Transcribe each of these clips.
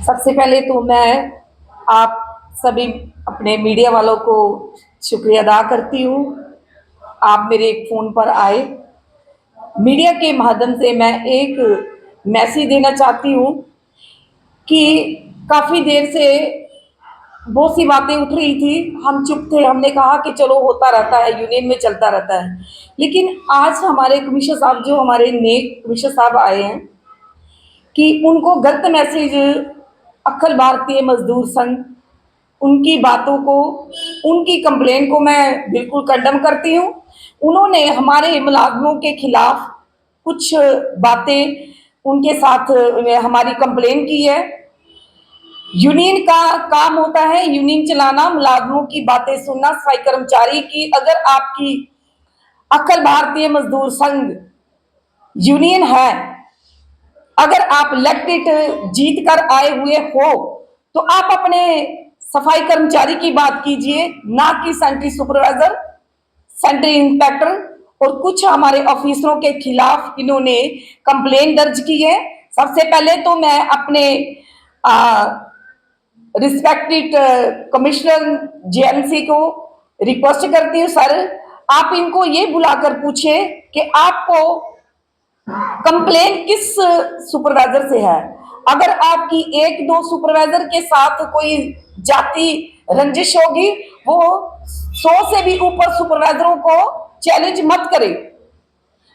सबसे पहले तो मैं आप सभी अपने मीडिया वालों को शुक्रिया अदा करती हूँ। आप मेरे एक फ़ोन पर आए। मीडिया के माध्यम से मैं एक मैसेज देना चाहती हूँ कि काफ़ी देर से बहुत सी बातें उठ रही थी, हम चुप थे। हमने कहा कि चलो होता रहता है, यूनियन में चलता रहता है। लेकिन आज हमारे कमिश्नर साहब, जो हमारे नए कमिश्नर साहब आए हैं, कि उनको गलत मैसेज अखिल भारतीय मजदूर संघ, उनकी बातों को, उनकी कंप्लेन को मैं बिल्कुल कंडम करती हूँ। उन्होंने हमारे मुलाजमों के खिलाफ कुछ बातें उनके साथ हमारी कंप्लेन की है। यूनियन का काम होता है यूनियन चलाना, मुलाजमों की बातें सुनना, सफाई कर्मचारी की। अगर आपकी अखिल भारतीय मजदूर संघ यूनियन है, अगर आप इलेक्टेड जीत कर आए हुए हो, तो आप अपने सफाई कर्मचारी की बात कीजिए, ना कि सेंट्री सुपरवाइजर, सेंट्री इंस्पेक्टर और कुछ हमारे ऑफिसरों के खिलाफ इन्होंने कंप्लेन दर्ज की है। सबसे पहले तो मैं अपने रिस्पेक्टेड कमिश्नर जेएमसी को रिक्वेस्ट करती हूँ, सर आप इनको ये बुलाकर पूछे कि आपको कंप्लेन किस सुपरवाइजर से है। अगर आपकी एक दो सुपरवाइजर के साथ कोई जाति रंजिश होगी, वो 100 से भी ऊपर सुपरवाइजरों को चैलेंज मत करें।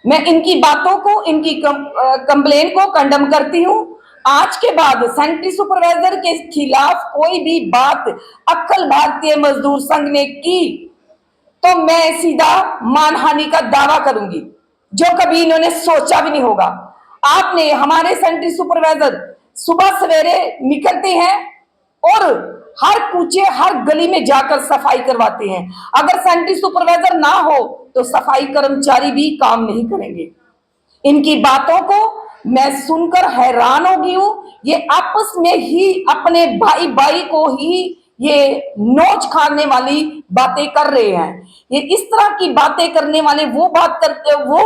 मैं इनकी बातों को, इनकी कंप्लेन को कंडम करती हूँ। आज के बाद सेंट्री सुपरवाइजर के खिलाफ कोई भी बात अखिल भारतीय मजदूर संघ ने की तो मैं सीधा मानहानि का दावा करूंगी, जो कभी इन्होंने सोचा भी नहीं होगा। आपने हमारे सेंट्री सुपरवाइजर सुबह सवेरे निकलते हैं और हर कूचे, हर गली में जाकर सफाई करवाते हैं। अगर सेंट्री सुपरवाइजर ना हो तो सफाई कर्मचारी भी काम नहीं करेंगे। इनकी बातों को मैं सुनकर हैरान हो गई हूं। ये आपस में ही अपने भाई भाई को ही ये नोच खाने वाली बातें कर रहे हैं। ये इस तरह की बातें करने वाले वो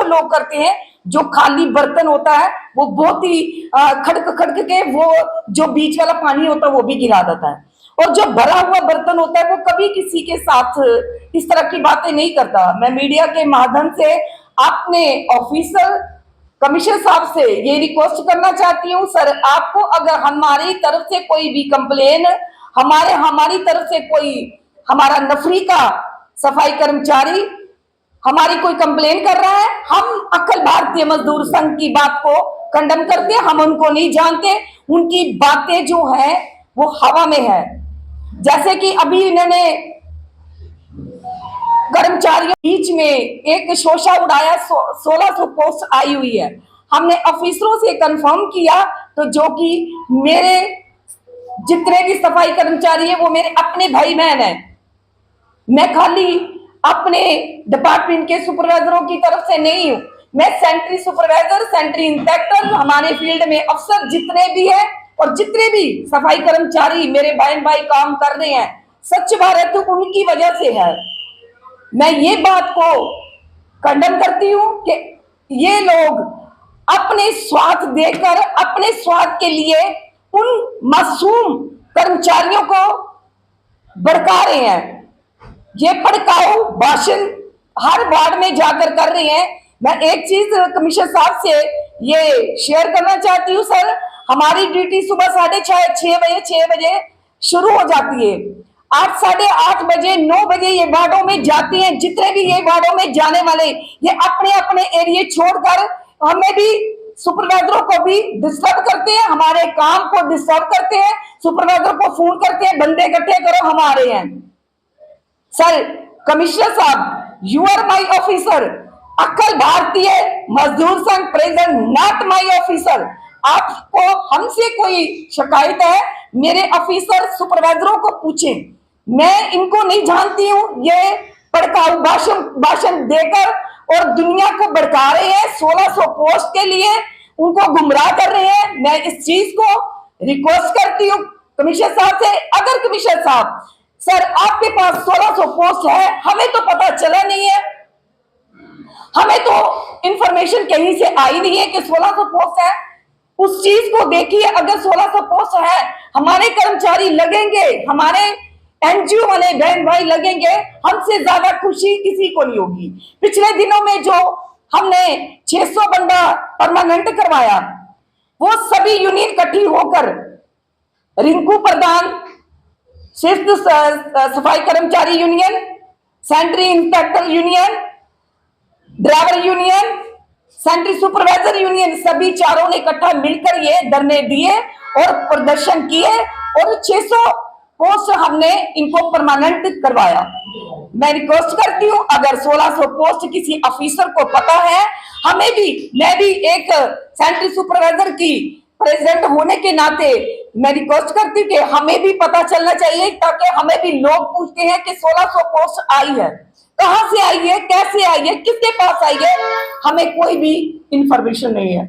लोग करते हैं जो खाली बर्तन होता है वो बहुत ही खड़क खड़क के वो जो बीच वाला पानी होता है वो भी गिरा देता है, और जो भरा हुआ बर्तन होता है वो कभी किसी के साथ इस तरह की बातें नहीं करता। मैं मीडिया के माध्यम से अपने ऑफिसर कमिश्नर साहब से ये रिक्वेस्ट करना चाहती हूँ, सर आपको अगर हमारी तरफ से कोई भी कंप्लेन, हमारी तरफ से कोई हमारा नफरी का सफाई कर्मचारी हमारी कोई कंप्लेन कर रहा है, हम अखिल भारतीय मजदूर संघ की बात को कंडम करते हैं। हम उनको नहीं जानते, उनकी बातें जो है वो हवा में है। जैसे कि अभी इन्होंने कर्मचारियों बीच में एक शोषा उड़ाया, 1600 पोस्ट आई हुई है। हमने ऑफिसरों से कंफर्म किया तो जो कि मेरे जितने भी सफाई कर्मचारी है वो मेरे अपने भाई बहन है। मैं खाली अपने डिपार्टमेंट के सुपरवाइजरों की तरफ से नहीं हूं, मैं सेंट्री सुपरवाइजर, सेंट्री इंस्पेक्टर, हमारे फील्ड में अफसर जितने भी हैं और जितने भी सफाई कर्मचारी मेरे बहन भाई काम कर रहे हैं, स्वच्छ भारत उनकी वजह से है। मैं ये बात को खंडन करती हूं कि ये लोग अपने स्वार्थ देकर, अपने स्वार्थ के लिए उन मासूम कर्मचारियों को भड़का रहे हैं। ये भड़काऊ भाषण हर वार्ड में जाकर कर रहे हैं। मैं एक चीज कमिश्नर साहब से ये शेयर करना चाहती हूँ, सर हमारी ड्यूटी सुबह 6:30 बजे शुरू हो जाती है। 8, 8:30 बजे, 9 बजे ये वार्डों में जाती हैं। जितने भी ये वार्डों में जाने वाले ये अपने अपने एरिया छोड़कर हमें भी, सुपरवाइजरों को भी डिस्टर्ब करते हैं, हमारे काम को डिस्टर्ब करते हैं, सुपरवाइजर को फोन करते हैं, बंदे इकट्ठे करो हम आ रहे हैं। सर कमिश्नर साहब, you are my officer, Akhil Bharatiya मजदूर संघ प्रेसिडेंट, नॉट माई ऑफिसर। आपको हमसे कोई शिकायत है मेरे ऑफिसर सुपरवाइजरों को पूछें, मैं इनको नहीं जानती हूं। ये भड़काऊ भाषण देकर और दुनिया को भड़का रहे हैं, 1600 पोस्ट के लिए उनको गुमराह कर रहे हैं। मैं इस चीज को रिक्वेस्ट करती हूँ कमिश्नर साहब से, अगर कमिश्नर साहब, सर आपके पास 1600 पोस्ट है, हमें तो पता चला नहीं है, हमें तो इंफॉर्मेशन कहीं से आई नहीं है कि 1600 पोस्ट है। उस चीज को देखिए। अगर 1600 पोस्ट है, हमारे कर्मचारी लगेंगे, हमारे एनजीओ वाले बहन भाई लगेंगे, हमसे ज्यादा खुशी किसी को नहीं होगी। पिछले दिनों में जो हमने 600 बंदा परमानेंट करवाया, वो सभी यूनियन इकट्ठी होकर रिंकू प्रधान, शिफ्ट सफाई कर्मचारी union, sanitary inspector union, driver union, sanitary supervisor union, सभी चारों ने इकट्ठा मिलकर ये धरने दिए और प्रदर्शन किए और 600 पोस्ट हमने इनको परमानेंट करवाया। मैं रिक्वेस्ट करती हूं, अगर 1600 पोस्ट किसी ऑफिसर को पता है, हमें भी, मैं भी एक सेंट्री सुपरवाइजर की प्रेसिडेंट होने के नाते मैं रिक्वेस्ट करती हूँ कि हमें भी पता चलना चाहिए, ताकि हमें भी लोग पूछते हैं कि 1600 पोस्ट आई है, कहां से आई है, कैसे आई है, किसके पास आई है, हमें कोई भी इंफॉर्मेशन नहीं है।